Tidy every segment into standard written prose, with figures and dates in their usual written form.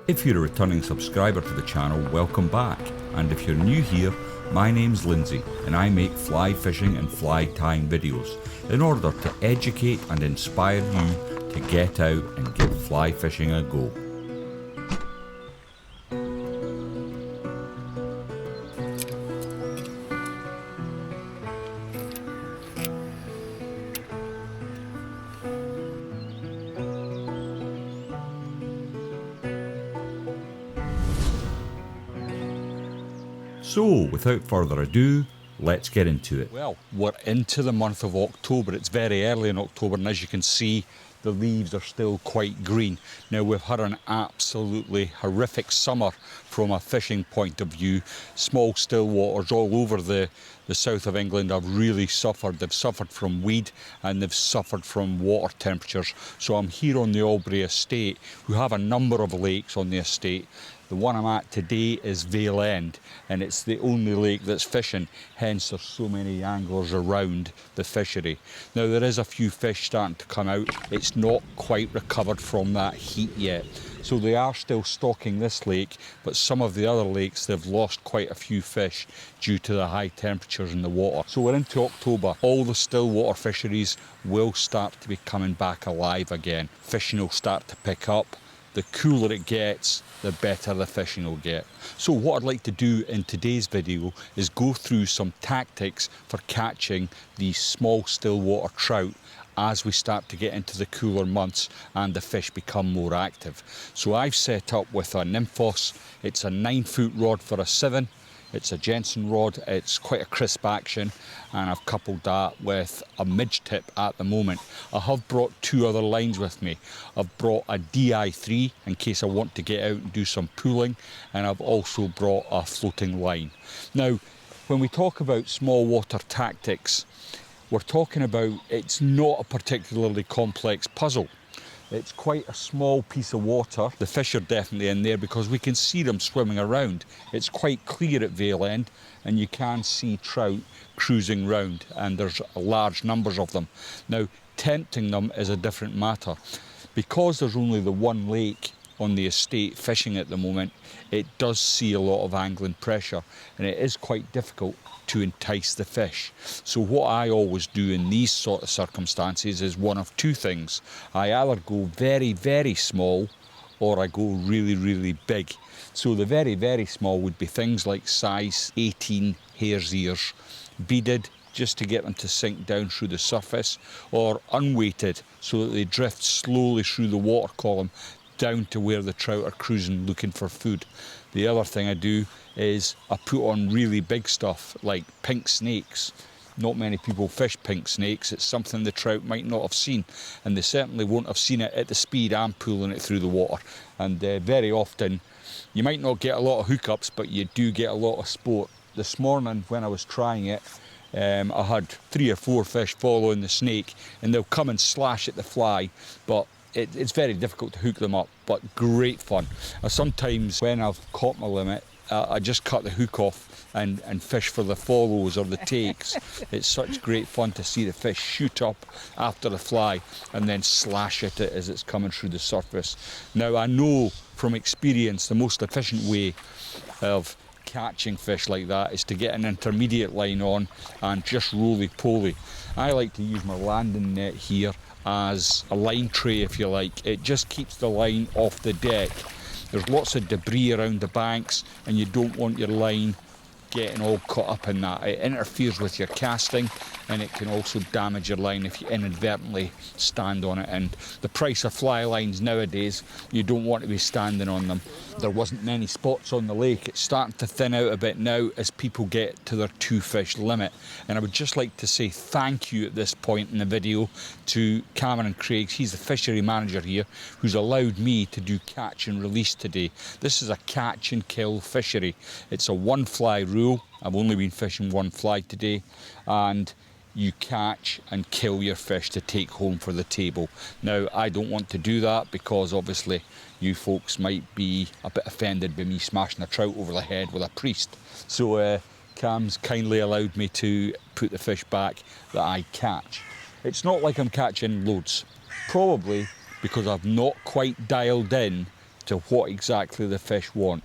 If you're a returning subscriber to the channel, welcome back, and if you're new here, my name's Lindsay and I make fly fishing and fly tying videos in order to educate and inspire you to get out and give fly fishing a go. So, without further ado, let's get into it. Well, we're into the month of October. It's very early in October, and as you can see, the leaves are still quite green. Now, we've had an absolutely horrific summer from a fishing point of view. Small still waters all over the south of England have really suffered. They've suffered from weed and they've suffered from water temperatures. So I'm here on the Albury estate. We have a number of lakes on the estate. The one I'm at today is Vale End, and it's the only lake that's fishing, hence there's so many anglers around the fishery. Now, there is a few fish starting to come out. It's not quite recovered from that heat yet. So they are still stocking this lake, but some of the other lakes, they've lost quite a few fish due to the high temperatures in the water. So we're into October. All the still water fisheries will start to be coming back alive again. Fishing will start to pick up. The cooler it gets, the better the fishing will get. So what I'd like to do in today's video is go through some tactics for catching these small stillwater trout as we start to get into the cooler months and the fish become more active. So I've set up with a nymphs. It's a 9-foot rod for a 7. It's a Jensen rod. It's quite a crisp action, and I've coupled that with a midge tip at the moment. I have brought 2 other lines with me. I've brought a DI3 in case I want to get out and do some pooling, and I've also brought a floating line. Now, when we talk about small water tactics, we're talking about, it's not a particularly complex puzzle. It's quite a small piece of water. The fish are definitely in there because we can see them swimming around. It's quite clear at Vale End, and you can see trout cruising round, and there's large numbers of them. Now, tempting them is a different matter. Because there's only the one lake on the estate fishing at the moment, it does see a lot of angling pressure, and it is quite difficult to entice the fish. So what I always do in these sort of circumstances is one of 2 things. I either go very, very small, or I go really, really big. So the very, very small would be things like size 18 hare's ears, beaded just to get them to sink down through the surface, or unweighted so that they drift slowly through the water column down to where the trout are cruising looking for food. The other thing I do is I put on really big stuff like pink snakes. Not many people fish pink snakes. It's something the trout might not have seen, and they certainly won't have seen it at the speed I'm pulling it through the water. And very often you might not get a lot of hookups, but you do get a lot of sport. This morning when I was trying it, I had 3 or 4 fish following the snake, and they'll come and slash at the fly, but it's very difficult to hook them up, but great fun. Sometimes when I've caught my limit, I just cut the hook off and fish for the follows or the takes. It's such great fun to see the fish shoot up after the fly and then slash at it as it's coming through the surface. Now, I know from experience the most efficient way of catching fish like that is to get an intermediate line on and just roly-poly. I like to use my landing net here as a line tray, if you like. It just keeps the line off the deck. There's lots of debris around the banks, and you don't want your line getting all caught up in that. It interferes with your casting, and it can also damage your line if you inadvertently stand on it. And the price of fly lines nowadays, you don't want to be standing on them. There wasn't many spots on the lake. It's starting to thin out a bit now as people get to their 2 fish limit. And I would just like to say thank you at this point in the video to Cameron Craig. He's the fishery manager here, who's allowed me to do catch and release today. This is a catch and kill fishery. It's a 1-fly rule. I've only been fishing 1 fly today, and you catch and kill your fish to take home for the table. Now, I don't want to do that because obviously you folks might be a bit offended by me smashing a trout over the head with a priest. So Cam's kindly allowed me to put the fish back that I catch. It's not like I'm catching loads, probably because I've not quite dialed in to what exactly the fish want.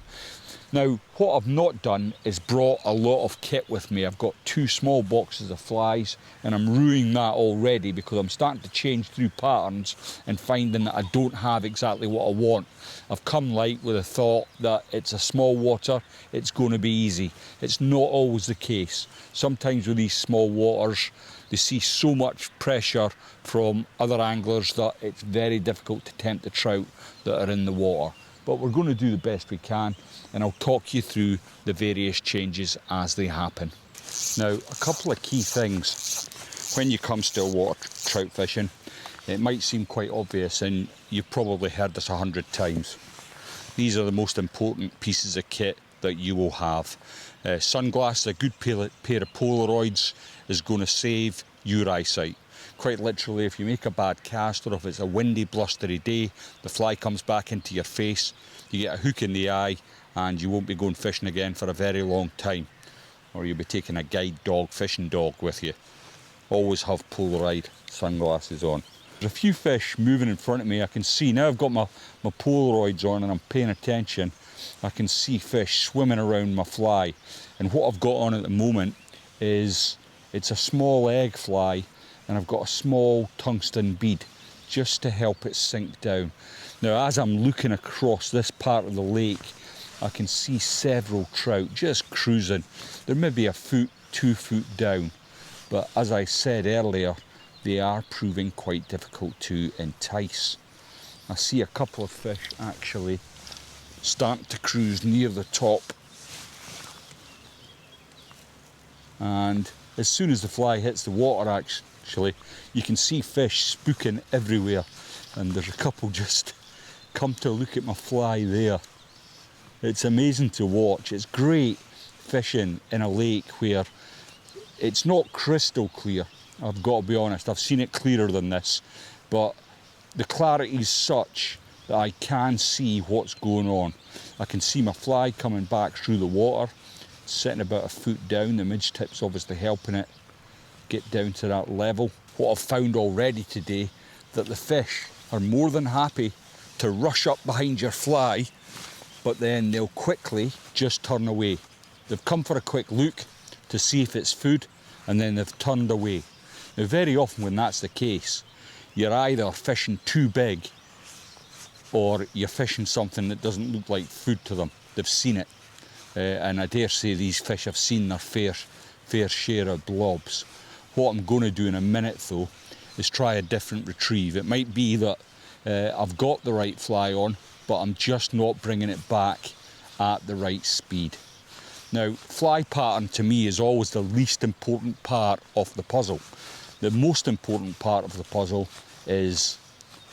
Now, what I've not done is brought a lot of kit with me. I've got 2 small boxes of flies, and I'm ruining that already because I'm starting to change through patterns and finding that I don't have exactly what I want. I've come light with a thought that it's a small water, it's going to be easy. It's not always the case. Sometimes with these small waters, they see so much pressure from other anglers that it's very difficult to tempt the trout that are in the water. But we're going to do the best we can, and I'll talk you through the various changes as they happen. Now, a couple of key things when you come stillwater trout fishing. It might seem quite obvious, and you've probably heard this 100 times. These are the most important pieces of kit that you will have. Sunglasses, a good pair of Polaroids is going to save your eyesight. Quite literally, if you make a bad cast, or if it's a windy, blustery day, the fly comes back into your face, you get a hook in the eye, and you won't be going fishing again for a very long time. Or you'll be taking a guide dog, fishing dog with you. Always have Polaroid sunglasses on. There's a few fish moving in front of me. I can see, now I've got my Polaroids on and I'm paying attention, I can see fish swimming around my fly. And what I've got on at the moment is, it's a small egg fly, and I've got a small tungsten bead just to help it sink down. Now, as I'm looking across this part of the lake, I can see several trout just cruising. They're maybe a foot, 2 foot down, but as I said earlier, they are proving quite difficult to entice. I see a couple of fish actually starting to cruise near the top, and as soon as the fly hits the water, actually, you can see fish spooking everywhere, and there's a couple just come to look at my fly there. It's amazing to watch. It's great fishing in a lake where it's not crystal clear. I've got to be honest, I've seen it clearer than this, but the clarity is such that I can see what's going on. I can see my fly coming back through the water, sitting about a foot down. The midge tip's obviously helping it get down to that level. What I've found already today, that the fish are more than happy to rush up behind your fly, but then they'll quickly just turn away. They've come for a quick look to see if it's food, and then they've turned away. Now, very often when that's the case, you're either fishing too big, or you're fishing something that doesn't look like food to them. They've seen it. And I dare say these fish have seen their fair share of blobs. What I'm going to do in a minute though is try a different retrieve. It might be that I've got the right fly on, but I'm just not bringing it back at the right speed. Now, fly pattern to me is always the least important part of the puzzle. The most important part of the puzzle is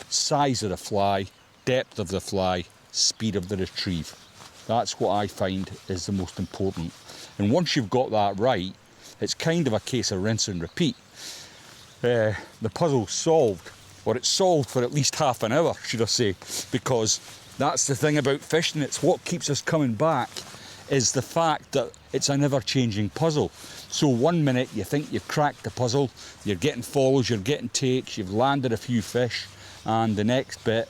size of the fly, depth of the fly, speed of the retrieve. That's what I find is the most important. And once you've got that right, it's kind of a case of rinse and repeat. The puzzle's solved, or it's solved for at least half an hour, should I say, because that's the thing about fishing. It's what keeps us coming back, is the fact that it's a never-changing puzzle. So one minute you think you've cracked the puzzle, you're getting follows, you're getting takes, you've landed a few fish, and the next bit,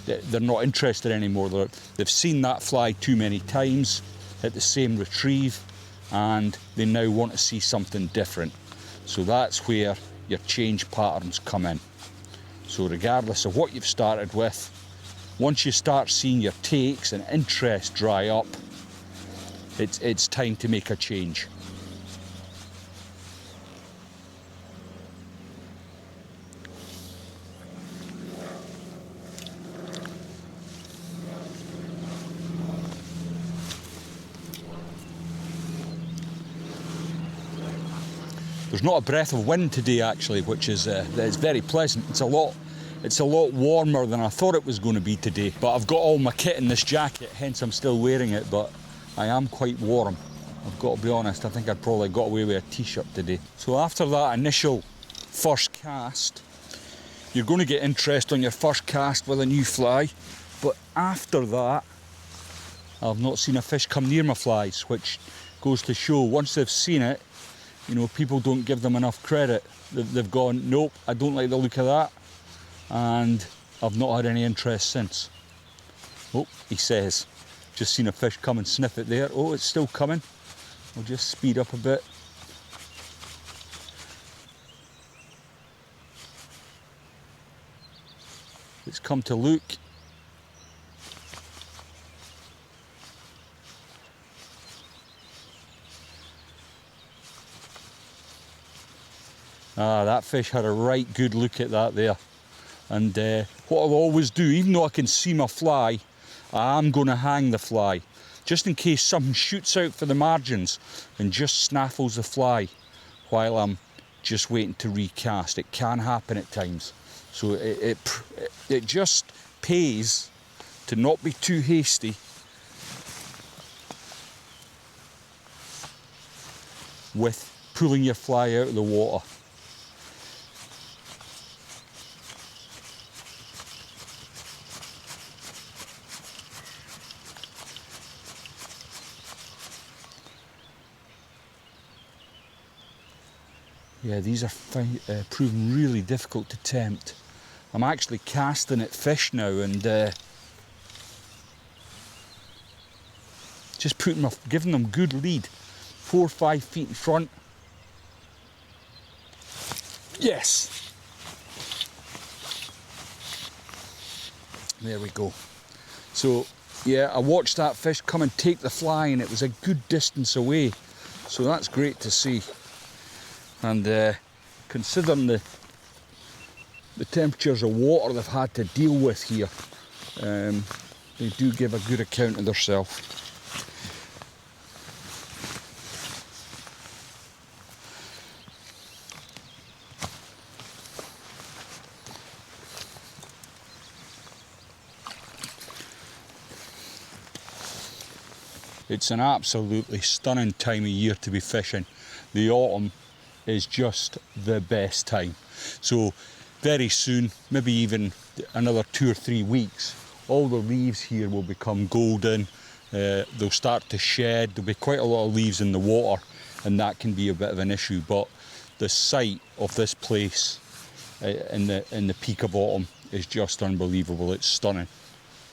they're not interested anymore. They've seen that fly too many times at the same retrieve, and they now want to see something different. So that's where your change patterns come in. So regardless of what you've started with, once you start seeing your takes and interest dry up, it's time to make a change. There's not a breath of wind today actually, which is very pleasant. It's a lot warmer than I thought it was going to be today. But I've got all my kit in this jacket, hence I'm still wearing it, but I am quite warm. I've got to be honest, I think I'd probably got away with a t-shirt today. So after that initial first cast, you're going to get interest on your first cast with a new fly, but after that, I've not seen a fish come near my flies, which goes to show once they've seen it, you know, people don't give them enough credit. They've gone, nope, I don't like the look of that, and I've not had any interest since. Oh, he says, just seen a fish come and sniff it there. Oh, it's still coming. I'll just speed up a bit. It's come to look. Ah, that fish had a right good look at that there. And what I'll always do, even though I can see my fly, I am going to hang the fly, just in case something shoots out for the margins and just snaffles the fly while I'm just waiting to recast. It can happen at times. So it just pays to not be too hasty with pulling your fly out of the water. Yeah, these are proving really difficult to tempt. I'm actually casting at fish now and just giving them good lead, 4 or 5 feet in front. Yes! There we go. So yeah, I watched that fish come and take the fly and it was a good distance away. So that's great to see. And considering the temperatures of water they've had to deal with here, they do give a good account of themselves. It's an absolutely stunning time of year to be fishing. The autumn is just the best time. So very soon, maybe even another 2 or 3 weeks, all the leaves here will become golden. They'll start to shed. There'll be quite a lot of leaves in the water and that can be a bit of an issue, but the sight of this place in the peak of autumn is just unbelievable. It's stunning.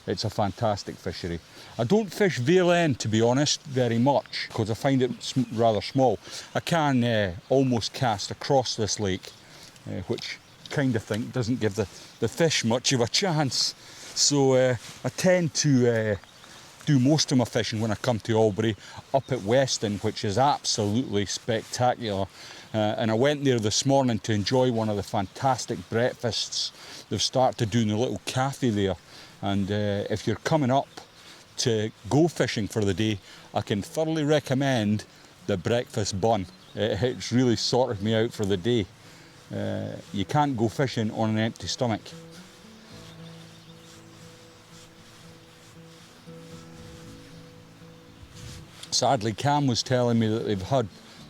It's a fantastic fishery. I don't fish Vale End, to be honest, very much, because I find it rather small. I can almost cast across this lake, which kind of think doesn't give the fish much of a chance. So I tend to do most of my fishing when I come to Albury, up at Weston, which is absolutely spectacular. And I went there this morning to enjoy one of the fantastic breakfasts they've started doing, a little cafe there. And if you're coming up to go fishing for the day, I can thoroughly recommend the breakfast bun. It's really sorted me out for the day. You can't go fishing on an empty stomach. Sadly, Cam was telling me that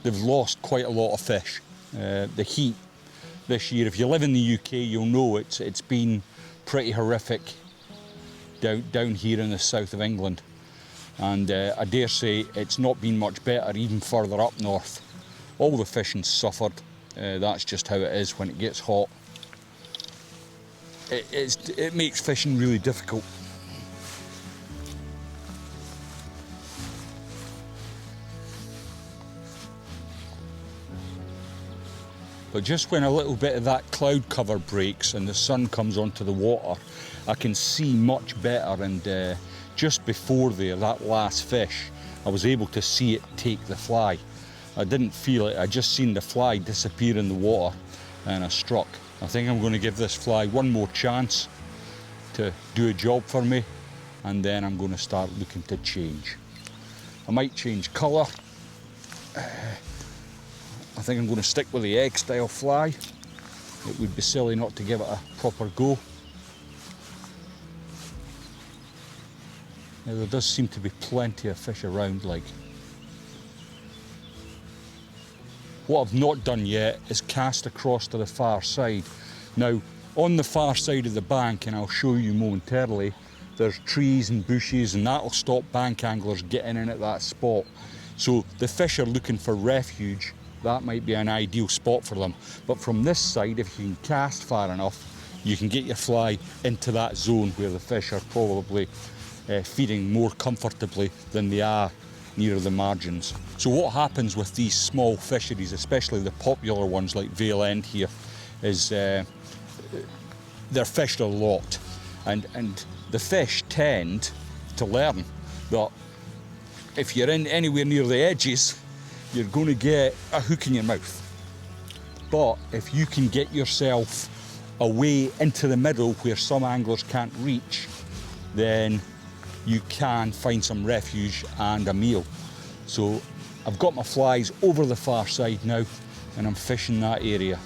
they've lost quite a lot of fish. The heat this year, if you live in the UK, you'll know it's been pretty horrific down here in the south of England, and I dare say it's not been much better even further up north. All the fishing suffered. That's just how it is when it gets hot. It makes fishing really difficult. But just when a little bit of that cloud cover breaks and the sun comes onto the water, I can see much better. And just before there, that last fish, I was able to see it take the fly. I didn't feel it, I just seen the fly disappear in the water and I struck. I think I'm going to give this fly one more chance to do a job for me, and then I'm going to start looking to change. I might change colour. I think I'm going to stick with the egg style fly. It would be silly not to give it a proper go. Now, there does seem to be plenty of fish around, like. What I've not done yet is cast across to the far side. Now, on the far side of the bank, and I'll show you momentarily, there's trees and bushes, and that'll stop bank anglers getting in at that spot. So the fish are looking for refuge. That might be an ideal spot for them. But from this side, if you can cast far enough, you can get your fly into that zone where the fish are probably feeding more comfortably than they are near the margins. So what happens with these small fisheries, especially the popular ones like Vale End here, is they're fished a lot, and the fish tend to learn that if you're in anywhere near the edges, you're going to get a hook in your mouth. But if you can get yourself away into the middle where some anglers can't reach, then you can find some refuge and a meal. So I've got my flies over the far side now, and I'm fishing that area.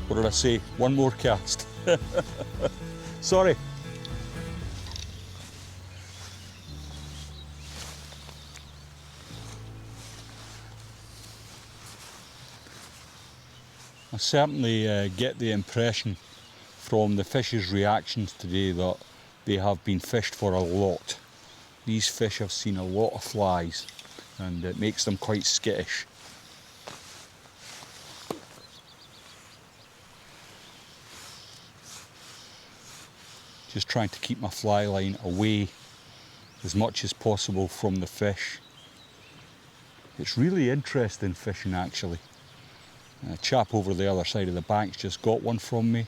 What did I say? One more cast. Sorry. I certainly get the impression from the fish's reactions today that they have been fished for a lot. These fish have seen a lot of flies, and it makes them quite skittish. Just trying to keep my fly line away as much as possible from the fish. It's really interesting fishing, actually. A chap over the other side of the bank's just got one from me.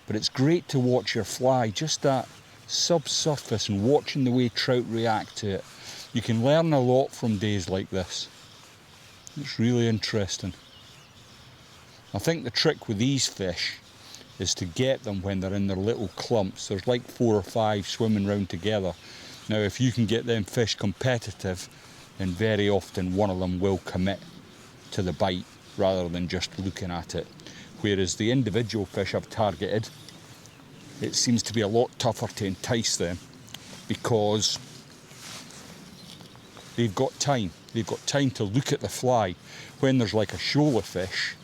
But it's great to watch your fly, just that subsurface, and watching the way trout react to it. You can learn a lot from days like this. It's really interesting. I think the trick with these fish is to get them when they're in their little clumps. There's like 4 or 5 swimming round together. Now if you can get them fish competitive, then very often one of them will commit to the bite rather than just looking at it. Whereas the individual fish I've targeted, it seems to be a lot tougher to entice them because they've got time. They've got time to look at the fly. When there's like a shoal of fish,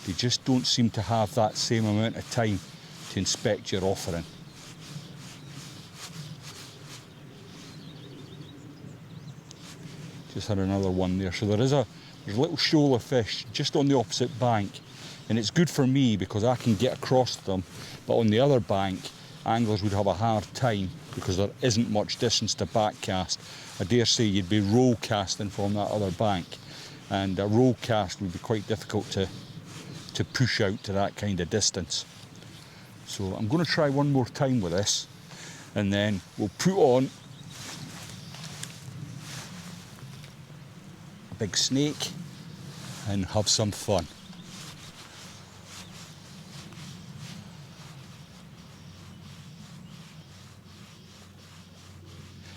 they just don't seem to have that same amount of time to inspect your offering. Just had another one there. So there's a little shoal of fish just on the opposite bank, and it's good for me because I can get across them, but on the other bank anglers would have a hard time because there isn't much distance to backcast. I dare say you'd be roll casting from that other bank, and a roll cast would be quite difficult to push out to that kind of distance. So I'm going to try one more time with this, and then we'll put on a big snake and have some fun.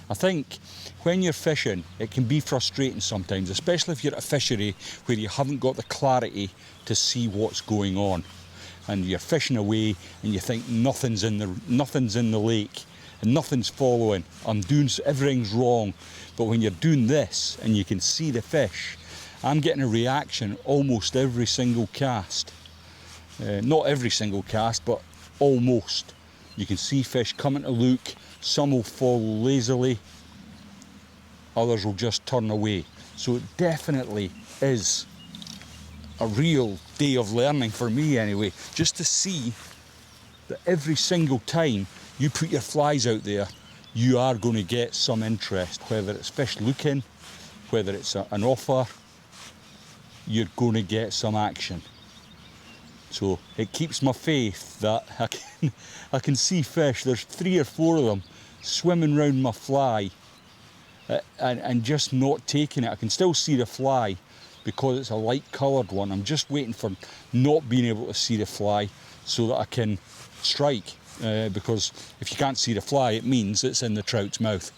I think when you're fishing, it can be frustrating sometimes, especially if you're at a fishery where you haven't got the clarity to see what's going on, and you're fishing away and you think nothing's in the lake and nothing's following. Everything's wrong. But when you're doing this and you can see the fish, I'm getting a reaction almost every single cast. Not every single cast, but almost. You can see fish coming to look. Some will follow lazily, others will just turn away. So it definitely is a real day of learning for me anyway, just to see that every single time you put your flies out there, you are going to get some interest, whether it's fish looking, whether it's an offer, you're going to get some action. So it keeps my faith that I can see fish. There's 3 or 4 of them swimming around my fly and just not taking it. I can still see the fly because it's a light coloured one. I'm just waiting for not being able to see the fly so that I can strike, because if you can't see the fly, it means it's in the trout's mouth.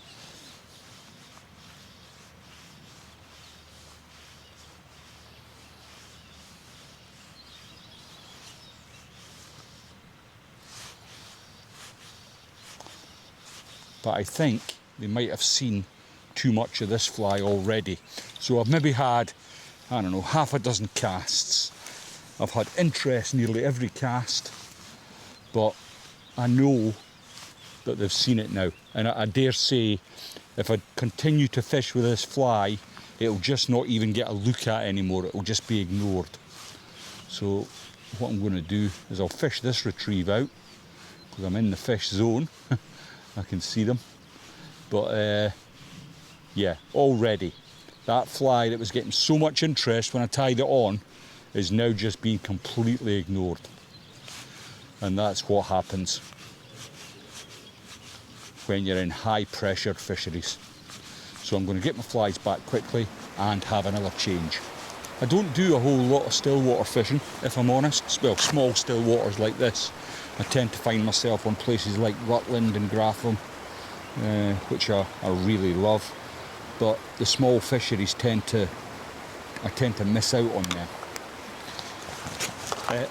But I think they might have seen too much of this fly already. So I've maybe had, I don't know, half a dozen casts. I've had interest nearly every cast, but I know that they've seen it now. And I dare say, if I continue to fish with this fly, it'll just not even get a look at anymore. It'll just be ignored. So what I'm going to do is I'll fish this retrieve out, because I'm in the fish zone. I can see them. But yeah, already that fly that was getting so much interest when I tied it on is now just being completely ignored. And that's what happens when you're in high pressure fisheries. So I'm going to get my flies back quickly and have another change. I don't do a whole lot of stillwater fishing, if I'm honest. Well, small stillwaters like this. I tend to find myself on places like Rutland and Gratham, which I really love. But the small fisheries I tend to miss out on them.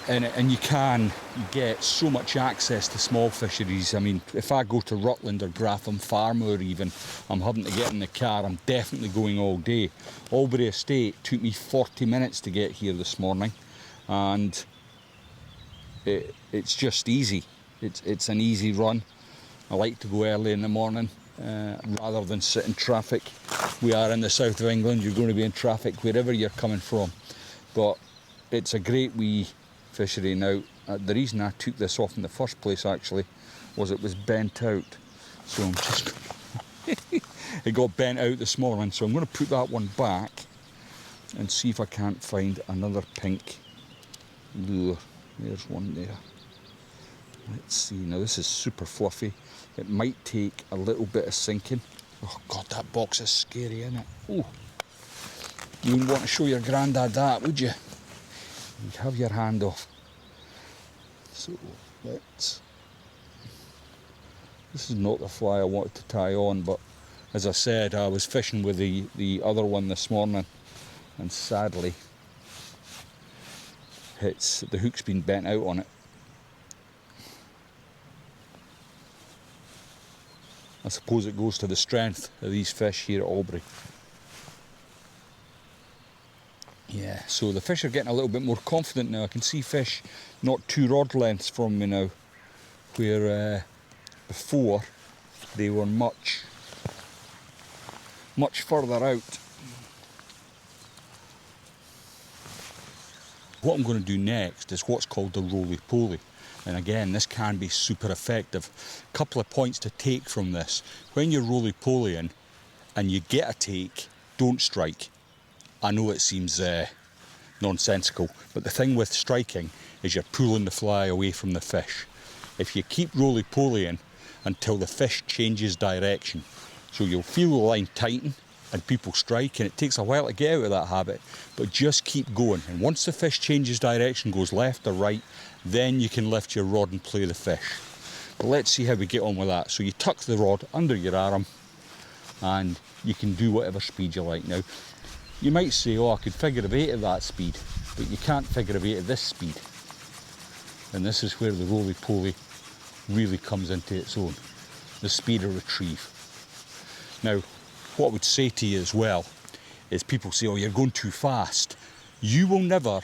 And you can get so much access to small fisheries. I mean, if I go to Rutland or Gratham Farm, or even I'm having to get in the car, I'm definitely going all day. Albury Estate took me 40 minutes to get here this morning, and it's just easy. It's an easy run. I like to go early in the morning rather than sit in traffic. We are in the south of England. You're going to be in traffic wherever you're coming from, but it's a great wee fishery. Now, the reason I took this off in the first place actually was it was bent out, so I'm just it got bent out this morning, so I'm going to put that one back and see if I can't find another pink lure. There's one there. Let's see. Now this is super fluffy. It might take a little bit of sinking. Oh god, that box is scary, isn't it? Oh, you wouldn't want to show your granddad that, would you? You'd have your hand off. So this is not the fly I wanted to tie on, but as I said, I was fishing with the other one this morning, and sadly the hook's been bent out on it. I suppose it goes to the strength of these fish here at Albury. Yeah, so the fish are getting a little bit more confident now. I can see fish not 2 rod lengths from me now, where before they were much further out. What I'm going to do next is what's called the roly-poly. And again, this can be super effective. A couple of points to take from this. When you're roly-polying and you get a take, don't strike. I know it seems nonsensical, but the thing with striking is you're pulling the fly away from the fish. If you keep roly-polying until the fish changes direction, so you'll feel the line tighten and people strike, and it takes a while to get out of that habit, but just keep going. And once the fish changes direction, goes left or right, then you can lift your rod and play the fish. But let's see how we get on with that. So you tuck the rod under your arm and you can do whatever speed you like. Now, you might say, oh, I could figure of 8 at that speed, but you can't figure of 8 at this speed. And this is where the roly-poly really comes into its own, the speed of retrieve. Now, what I would say to you as well is people say, oh, you're going too fast. You will never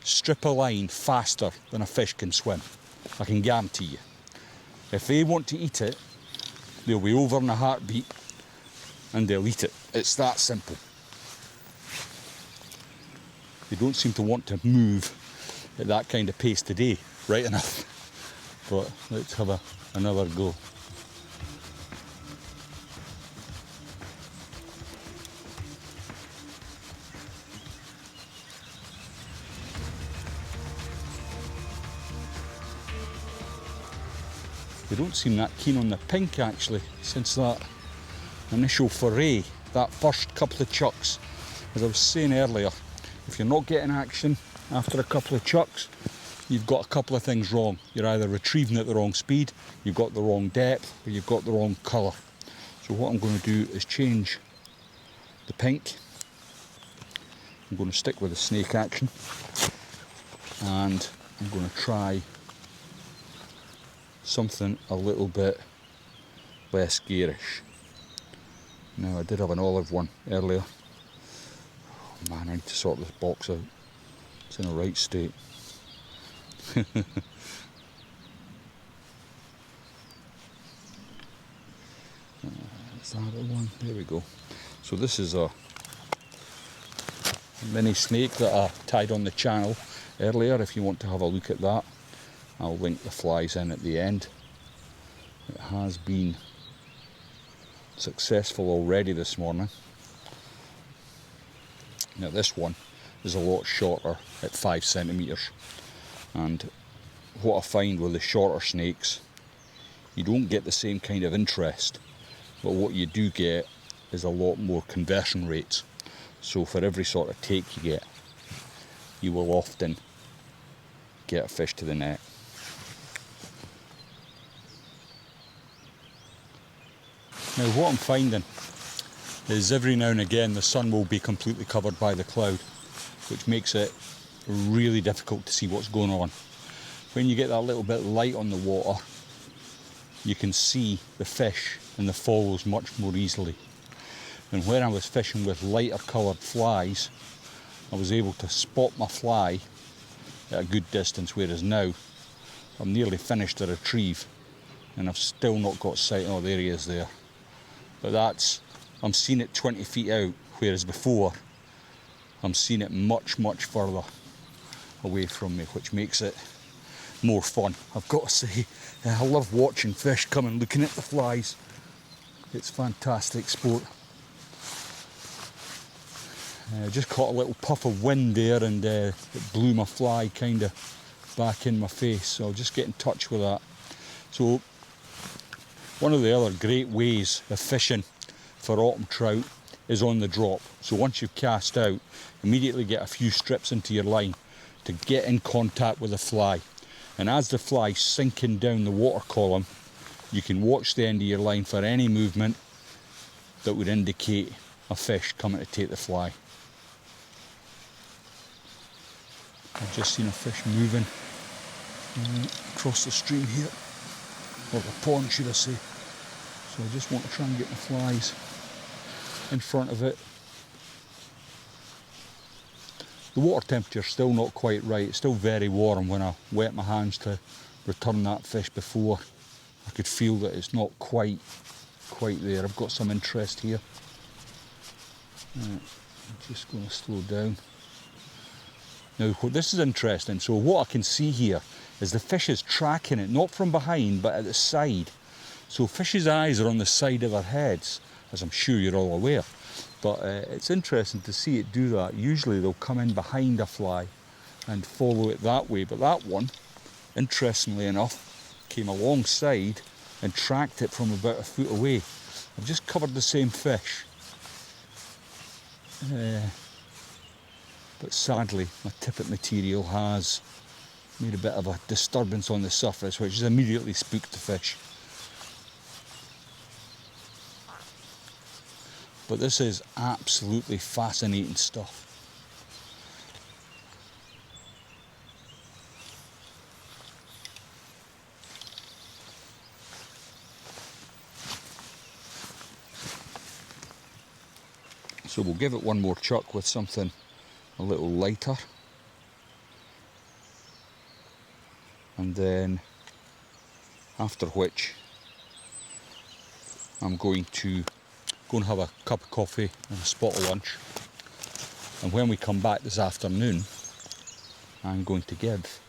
strip a line faster than a fish can swim. I can guarantee you. If they want to eat it, they'll be over in a heartbeat and they'll eat it. It's that simple. They don't seem to want to move at that kind of pace today, right enough. But let's have another go. They don't seem that keen on the pink actually, since that initial foray, that first couple of chucks. As I was saying earlier, if you're not getting action after a couple of chucks, you've got a couple of things wrong. You're either retrieving at the wrong speed, you've got the wrong depth, or you've got the wrong colour. So what I'm going to do is change the pink. I'm going to stick with the snake action, and I'm going to try something a little bit less garish. Now I did have an olive one earlier. Oh man, I need to sort this box out. It's in a right state. Is that the one? There we go. So this is a mini snake that I tied on the channel earlier. If you want to have a look at that, I'll link the flies in at the end. It has been successful already this morning. Now this one is a lot shorter at 5 centimetres, and what I find with the shorter snakes, you don't get the same kind of interest, but what you do get is a lot more conversion rates. So for every sort of take you get, you will often get a fish to the net. Now what I'm finding is every now and again the sun will be completely covered by the cloud, which makes it really difficult to see what's going on. When you get that little bit of light on the water, you can see the fish and the follows much more easily. And when I was fishing with lighter coloured flies, I was able to spot my fly at a good distance, whereas now I'm nearly finished a retrieve and I've still not got sight. Oh, there he is there. But I'm seeing it 20 feet out, whereas before I'm seeing it much, much further away from me, which makes it more fun. I've got to say, I love watching fish come and looking at the flies. It's fantastic sport. Just caught a little puff of wind there and it blew my fly kind of back in my face, so I'll just get in touch with that. So one of the other great ways of fishing for autumn trout is on the drop. So once you've cast out, immediately get a few strips into your line to get in contact with the fly. And as the fly's sinking down the water column, you can watch the end of your line for any movement that would indicate a fish coming to take the fly. I've just seen a fish moving across the stream here, or the pond should I say. So I just want to try and get my flies in front of it. The water temperature's still not quite right. It's still very warm. When I wet my hands to return that fish before, I could feel that it's not quite there. I've got some interest here. I'm just going to slow down. Now this is interesting. So what I can see here is the fish is tracking it, not from behind but at the side. So fish's eyes are on the side of their heads, as I'm sure you're all aware. But it's interesting to see it do that. Usually they'll come in behind a fly and follow it that way, but that one, interestingly enough, came alongside and tracked it from about a foot away. I've just covered the same fish, but sadly my tippet material has made a bit of a disturbance on the surface, which has immediately spooked the fish. But this is absolutely fascinating stuff. So we'll give it one more chuck with something a little lighter. And then after which I'm going to go and have a cup of coffee and a spot of lunch. And when we come back this afternoon, I'm going to give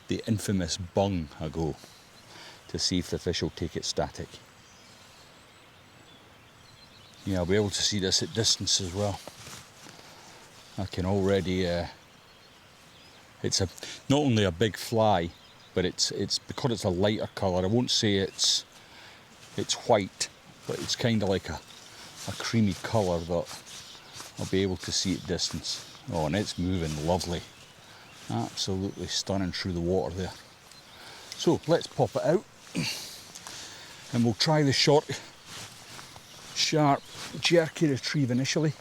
the infamous bung a go to see if the fish will take it static. Yeah, I'll be able to see this at distance as well. I can already, it's not only a big fly, but it's because it's a lighter colour. I won't say it's white, but it's kind of like a creamy colour that I'll be able to see at distance. Oh, and it's moving lovely. Absolutely stunning through the water there. So let's pop it out and we'll try the short, sharp, jerky retrieve initially.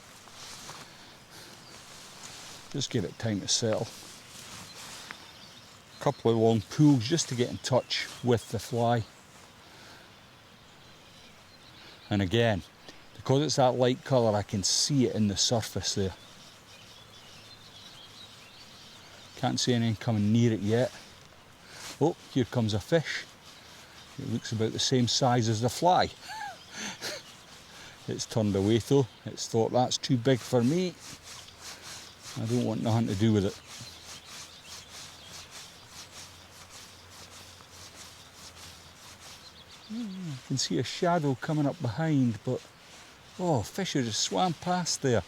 Just give it time to settle. A couple of long pulls just to get in touch with the fly. And again, the because it's that light colour, I can see it in the surface there. Can't see anything coming near it yet. Oh, here comes a fish. It looks about the same size as the fly. It's turned away though. It's thought that's too big for me. I don't want nothing to do with it. I can see a shadow coming up behind, but oh, fish have just swam past there.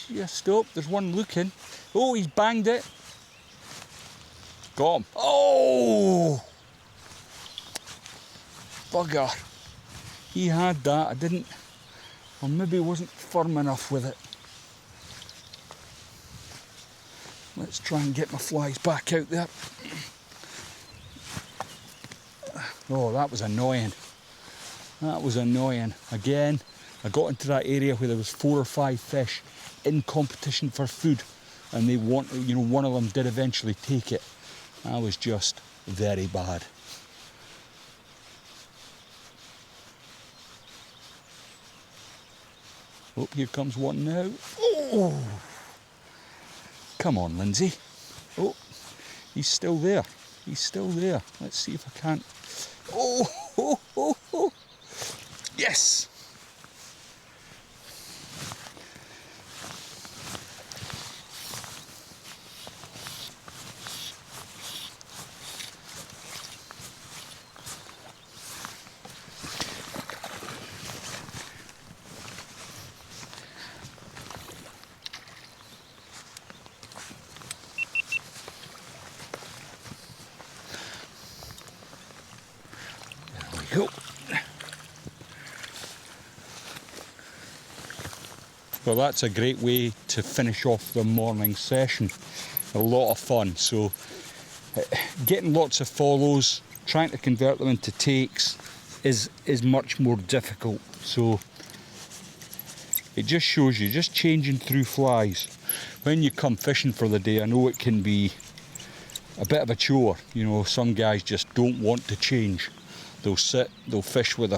Just up, there's one looking. Oh, he's banged it. Got him. Oh! Bugger. He had that, I didn't, or maybe wasn't firm enough with it. Let's try and get my flies back out there. Oh, that was annoying. That was annoying. Again, I got into that area where there was 4 or 5 fish in competition for food, and they wanted, you know, one of them did eventually take it. That was just very bad. Oh, here comes one now. Oh! Come on, Lindsay. Oh, he's still there. He's still there. Let's see if I can't. Oh, oh, oh, oh. Yes! Go. Well, that's a great way to finish off the morning session. A lot of fun. So getting lots of follows, trying to convert them into takes is much more difficult. So it just shows you, just changing through flies. When you come fishing for the day, I know it can be a bit of a chore. You know, some guys just don't want to change. They'll sit, they'll fish with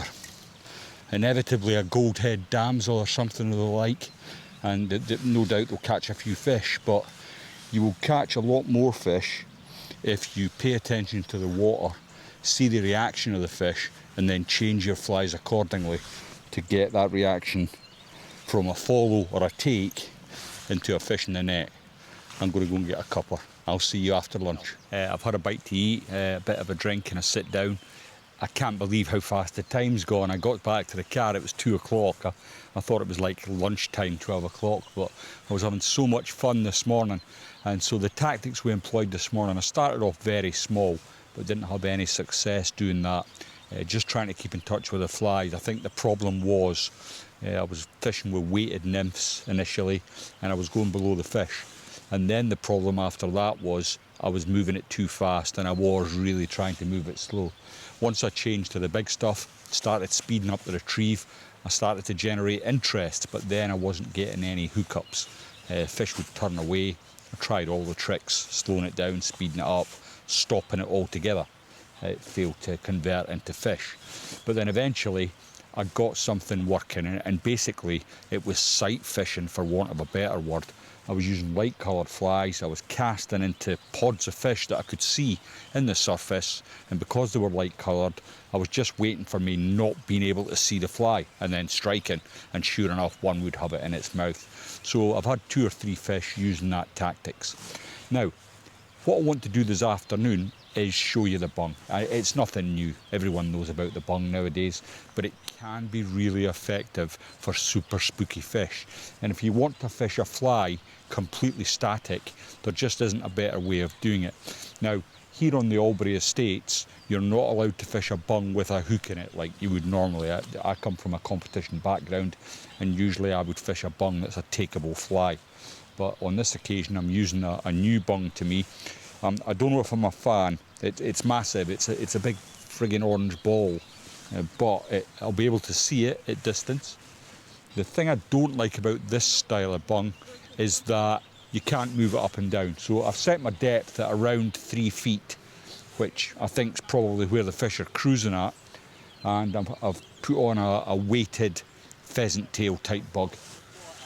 inevitably a gold head damsel or something of the like, and no doubt they'll catch a few fish, but you will catch a lot more fish if you pay attention to the water, see the reaction of the fish, and then change your flies accordingly to get that reaction from a follow or a take into a fish in the net. I'm going to go and get a cuppa. I'll see you after lunch. I've had a bite to eat, a bit of a drink and a sit down. I can't believe how fast the time's gone. I got back to the car, it was 2 o'clock. I thought it was like lunchtime, 12 o'clock, but I was having so much fun this morning. And so the tactics we employed this morning, I started off very small, but didn't have any success doing that. Just trying to keep in touch with the flies. I think the problem was I was fishing with weighted nymphs initially, and I was going below the fish. And then the problem after that was I was moving it too fast, and I was really trying to move it slow. Once I changed to the big stuff, started speeding up the retrieve, I started to generate interest, but then I wasn't getting any hookups. Fish would turn away. I tried all the tricks, slowing it down, speeding it up, stopping it altogether. It failed to convert into fish. But then eventually I got something working, and basically it was sight fishing, for want of a better word. I was using light coloured flies, I was casting into pods of fish that I could see in the surface, and because they were light coloured, I was just waiting for me not being able to see the fly and then striking, and sure enough one would have it in its mouth. So I've had 2 or 3 fish using that tactics. Now, what I want to do this afternoon is show you the bung. It's nothing new, everyone knows about the bung nowadays, but it can be really effective for super spooky fish. And if you want to fish a fly completely static, there just isn't a better way of doing it. Now, here on the Albury Estates, you're not allowed to fish a bung with a hook in it like you would normally. I come from a competition background, and usually I would fish a bung that's a takeable fly. But on this occasion, I'm using a new bung to me. I don't know if I'm a fan. It's massive. It's a big friggin' orange ball, but I'll be able to see it at distance. The thing I don't like about this style of bung is that you can't move it up and down. So I've set my depth at around 3 feet, which I think is probably where the fish are cruising at. And I've put on a weighted pheasant tail type bug.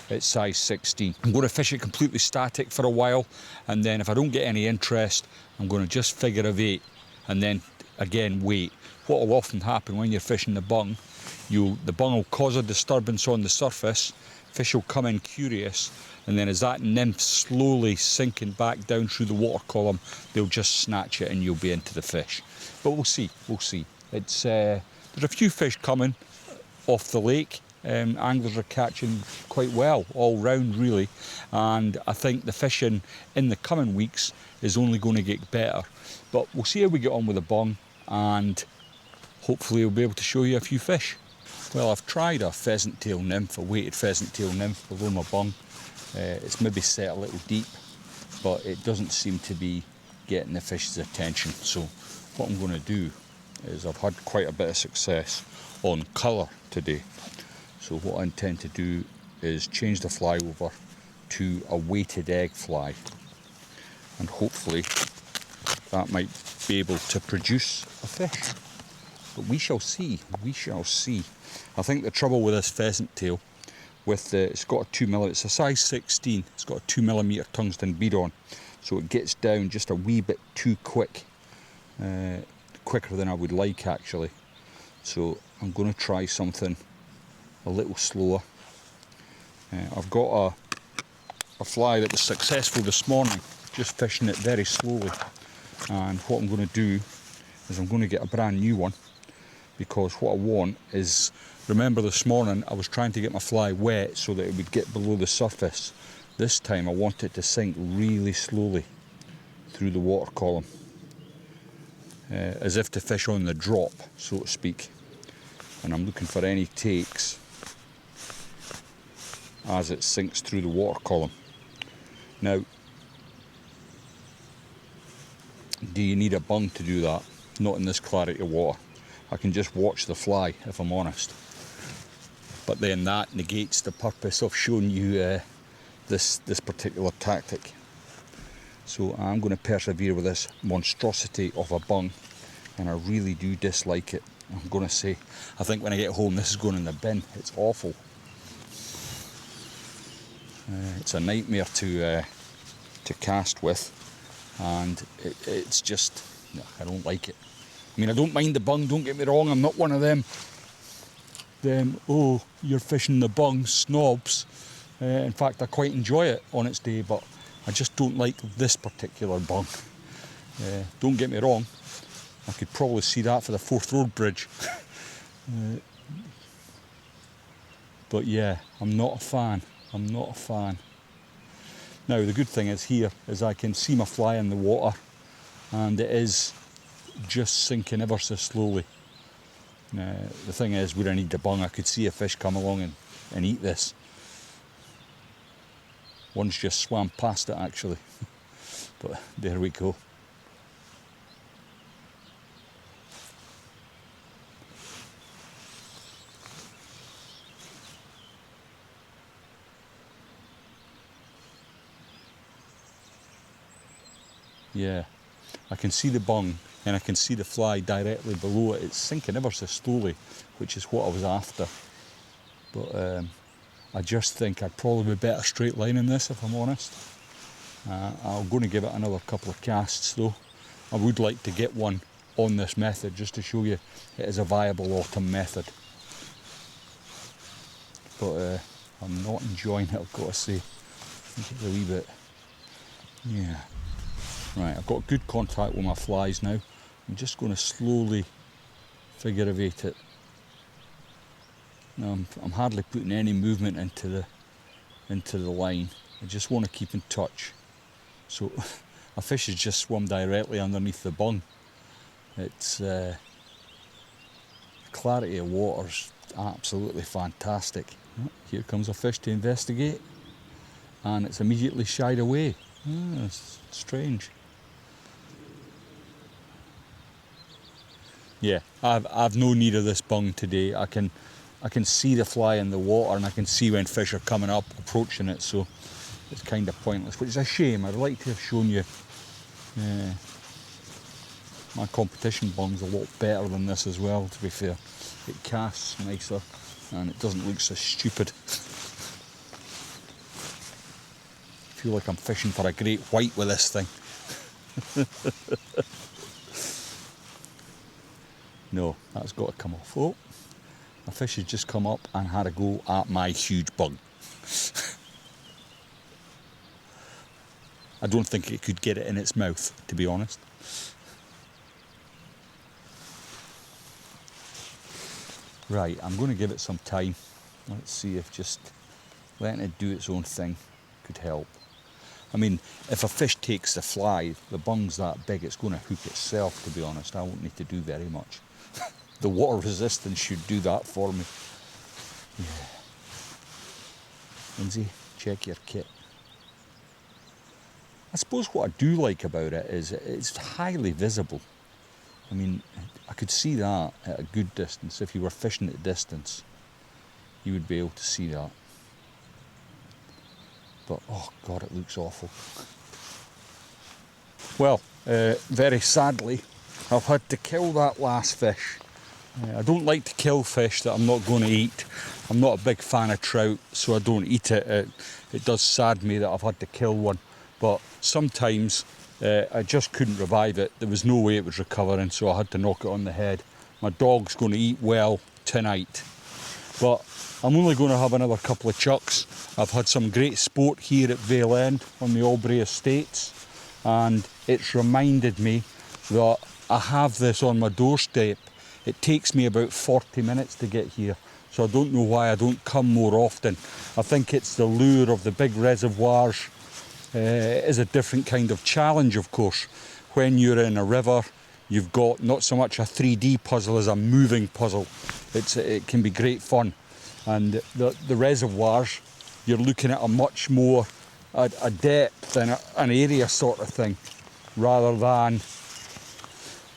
It's size 16. I'm going to fish it completely static for a while, and then if I don't get any interest, I'm going to just figure a bait and then again wait. What will often happen when you're fishing the bung, the bung will cause a disturbance on the surface, fish will come in curious, and then as that nymph slowly sinking back down through the water column, they'll just snatch it and you'll be into the fish. But we'll see. It's there's a few fish coming off the lake. Anglers are catching quite well all round really, and I think the fishing in the coming weeks is only going to get better. But we'll see how we get on with the bung, and hopefully we'll be able to show you a few fish. Well, I've tried a pheasant tail nymph, a weighted pheasant tail nymph below my bung. It's maybe set a little deep, but it doesn't seem to be getting the fish's attention. So what I'm going to do is, I've had quite a bit of success on colour today. So what I intend to do is change the fly over to a weighted egg fly, and hopefully that might be able to produce a fish. But we shall see, I think the trouble with this pheasant tail, it's got a 2mm, it's a size 16, it's got a 2mm tungsten bead on, so it gets down just a wee bit too quick, quicker than I would like actually. So I'm going to try something a little slower. I've got a fly that was successful this morning, just fishing it very slowly, and what I'm going to do is I'm going to get a brand new one, because what I want is, remember this morning I was trying to get my fly wet so that it would get below the surface. This time I want it to sink really slowly through the water column, as if to fish on the drop, so to speak. And I'm looking for any takes as it sinks through the water column. Now, do you need a bung to do that? Not in this clarity of water. I can just watch the fly, if I'm honest. But then that negates the purpose of showing you this particular tactic. So I'm going to persevere with this monstrosity of a bung, and I really do dislike it. I'm going to say, I think when I get home this is going in the bin. It's awful. It's a nightmare to cast with, and it's just, no, I don't like it. I mean, I don't mind the bung, don't get me wrong, I'm not one of them, oh, you're fishing the bung snobs. In fact, I quite enjoy it on its day, but I just don't like this particular bung. Don't get me wrong, I could probably see that for the Forth Road Bridge. But yeah, I'm not a fan. Now the good thing is here is I can see my fly in the water, and it is just sinking ever so slowly. The thing is, where I need the bung, I could see a fish come along and eat this. One's just swam past it actually. But there we go. Yeah, I can see the bung and I can see the fly directly below it. It's sinking ever so slowly, which is what I was after. But I just think I'd probably be better straight lining this, if I'm honest. I'm going to give it another couple of casts though. I would like to get one on this method just to show you it is a viable autumn method. But I'm not enjoying it, I've got to say. I think it's a wee bit, yeah. Right, I've got good contact with my flies now. I'm just going to slowly figure eight it. Now, I'm hardly putting any movement into the line. I just want to keep in touch. So a fish has just swum directly underneath the bung. It's the clarity of water's absolutely fantastic. Here comes a fish to investigate, and it's immediately shied away. It's strange. Yeah, I've no need of this bung today. I can see the fly in the water, and I can see when fish are coming up, approaching it, so it's kind of pointless, which is a shame. I'd like to have shown you My competition bung's a lot better than this as well, to be fair. It casts nicer and it doesn't look so stupid. I feel like I'm fishing for a great white with this thing. No, that's got to come off. Oh, a fish has just come up and had a go at my huge bung. I don't think it could get it in its mouth, to be honest. Right, I'm going to give it some time. Let's see if just letting it do its own thing could help. I mean, if a fish takes the fly, the bung's that big, it's going to hook itself, to be honest. I won't need to do very much. The water resistance should do that for me. Yeah. Lindsay, check your kit. I suppose what I do like about it is it's highly visible. I mean, I could see that at a good distance. If you were fishing at distance, you would be able to see that. But, oh God, it looks awful. Well, very sadly, I've had to kill that last fish. I don't like to kill fish that I'm not going to eat. I'm not a big fan of trout, so I don't eat it. It does sad me that I've had to kill one. But sometimes I just couldn't revive it. There was no way it was recovering, so I had to knock it on the head. My dog's going to eat well tonight. But I'm only going to have another couple of chucks. I've had some great sport here at Vale End on the Albury Estates, and it's reminded me that I have this on my doorstep. It takes me about 40 minutes to get here, so I don't know why I don't come more often. I think it's the lure of the big reservoirs. It is a different kind of challenge, of course. When you're in a river, you've got not so much a 3D puzzle as a moving puzzle. It can be great fun. And the reservoirs, you're looking at a much more a depth and an area sort of thing, rather than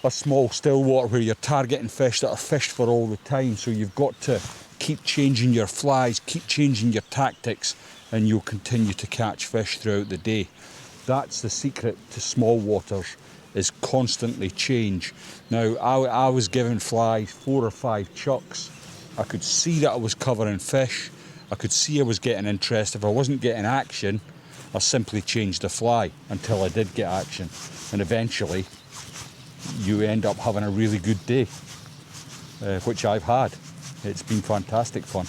a small stillwater where you're targeting fish that are fished for all the time. So you've got to keep changing your flies, keep changing your tactics, and you'll continue to catch fish throughout the day. That's the secret to small waters, is constantly change. Now, I was giving flies 4 or 5 chucks. I could see that I was covering fish. I could see I was getting interest. If I wasn't getting action, I simply changed the fly until I did get action. And eventually, you end up having a really good day, which I've had. It's been fantastic fun.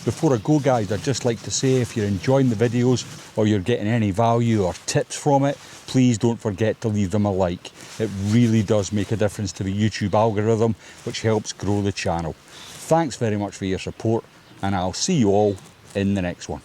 Before I go, guys, I'd just like to say, if you're enjoying the videos or you're getting any value or tips from it, please don't forget to leave them a like. It really does make a difference to the YouTube algorithm, which helps grow the channel. Thanks very much for your support, and I'll see you all in the next one.